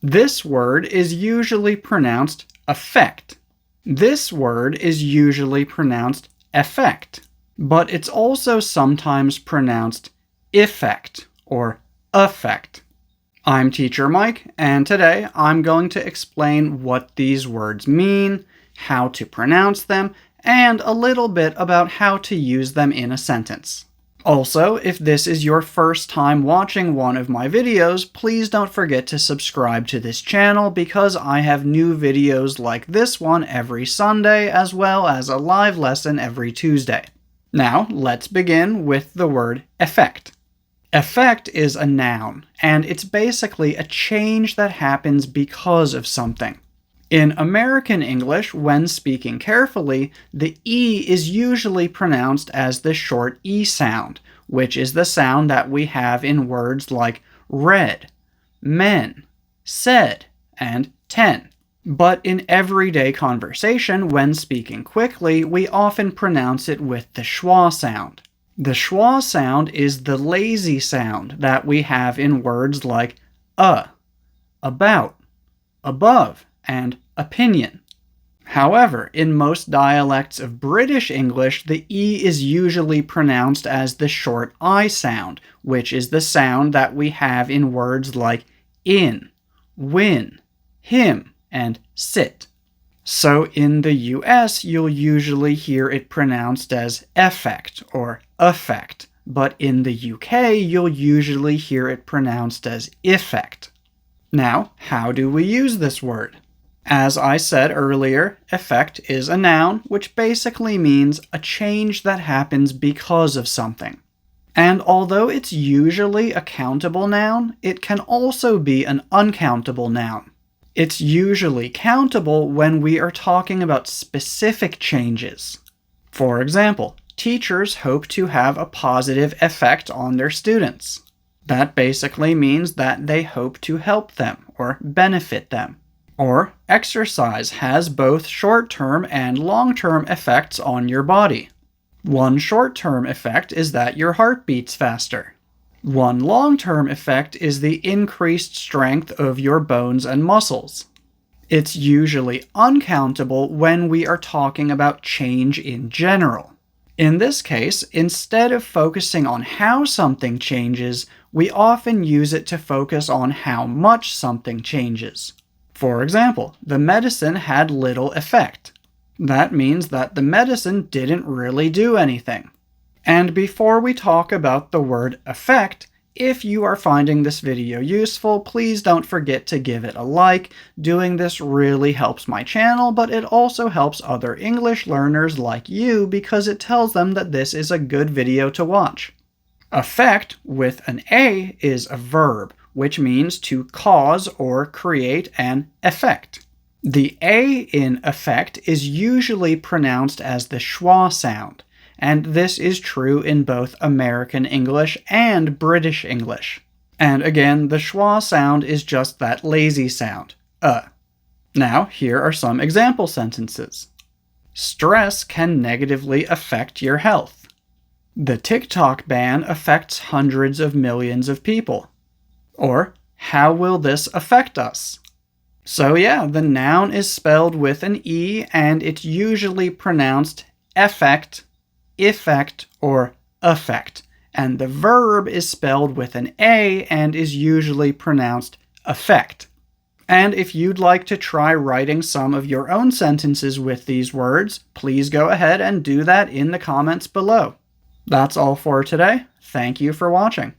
This word is usually pronounced affect. This word is usually pronounced effect, but it's also sometimes pronounced effect or affect. I'm Teacher Mike, and today I'm going to explain what these words mean, how to pronounce them, and a little bit about how to use them in a sentence. Also, if this is your first time watching one of my videos, please don't forget to subscribe to this channel because I have new videos like this one every Sunday as well as a live lesson every Tuesday. Now, let's begin with the word effect. Effect is a noun, and it's basically a change that happens because of something. In American English, when speaking carefully, the E is usually pronounced as the short E sound, which is the sound that we have in words like read, men, said, and ten. But in everyday conversation, when speaking quickly, we often pronounce it with the schwa sound. The schwa sound is the lazy sound that we have in words like about, above, and opinion. However, in most dialects of British English, the E is usually pronounced as the short I sound, which is the sound that we have in words like in, win, him, and sit. So in the US, you'll usually hear it pronounced as effect or affect, but in the UK, you'll usually hear it pronounced as effect. Now, how do we use this word? As I said earlier, effect is a noun, which basically means a change that happens because of something. And although it's usually a countable noun, it can also be an uncountable noun. It's usually countable when we are talking about specific changes. For example, teachers hope to have a positive effect on their students. That basically means that they hope to help them or benefit them. Or exercise has both short-term and long-term effects on your body. One short-term effect is that your heart beats faster. One long-term effect is the increased strength of your bones and muscles. It's usually uncountable when we are talking about change in general. In this case, instead of focusing on how something changes, we often use it to focus on how much something changes. For example, the medicine had little effect. That means that the medicine didn't really do anything. And before we talk about the word effect, if you are finding this video useful, please don't forget to give it a like. Doing this really helps my channel, but it also helps other English learners like you because it tells them that this is a good video to watch. Affect with an A is a verb, which means to cause or create an effect. The A in effect is usually pronounced as the schwa sound, and this is true in both American English and British English. And again, the schwa sound is just that lazy sound, Now, here are some example sentences. Stress can negatively affect your health. The TikTok ban affects hundreds of millions of people. Or, how will this affect us? So yeah, the noun is spelled with an E, and it's usually pronounced effect, effect, or affect. And the verb is spelled with an A and is usually pronounced affect. And if you'd like to try writing some of your own sentences with these words, please go ahead and do that in the comments below. That's all for today. Thank you for watching.